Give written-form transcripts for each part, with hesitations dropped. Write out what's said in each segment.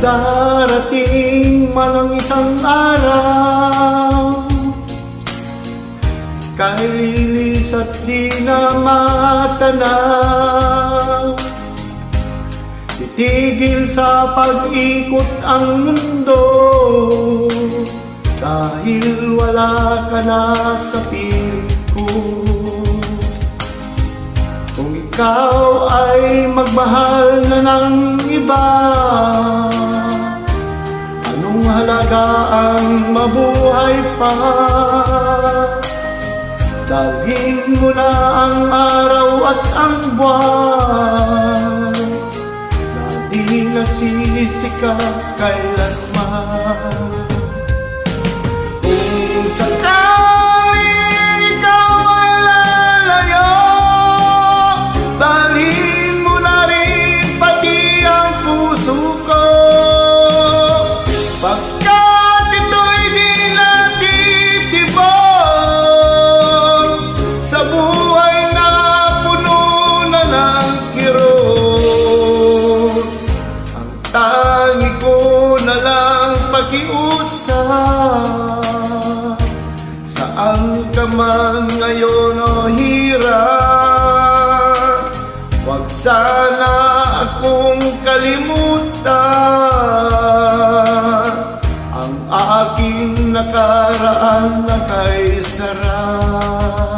darating man ang isang araw, ika'y lilis at di na matanaw. Titigil sa pag-ikot ang mundo, dahil wala ka na sa piling ko. Kung ikaw ay magmahal na ng iba, anong halaga ang mabuhay pa? Dalhin mo na ang araw at ang buwan, na di nasisikat kailanman. Kung sakaling ikaw ay lalayo, dalhin mo na rin pati ang puso ko, pagkat ito'y di natitibok sa buhay na puno na ng kirot. Ang tangi ko na lang pakiusap, saan ka man ngayon o hirap, huwag sana akong kalimutan ang aking nakaraan na kay sarap.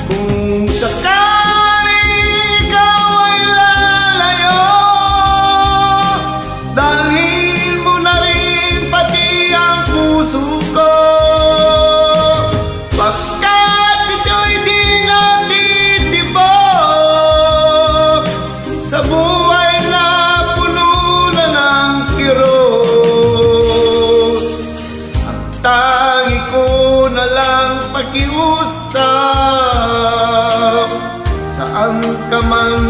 Kung sakaling ikaw ay lalayo, dalhin mo na rin pati ang puso ko, pagkat ito'y di natitibok sa buhay na puno na ng kirot. Ang tangi ko na lang pakiusap, saan ka man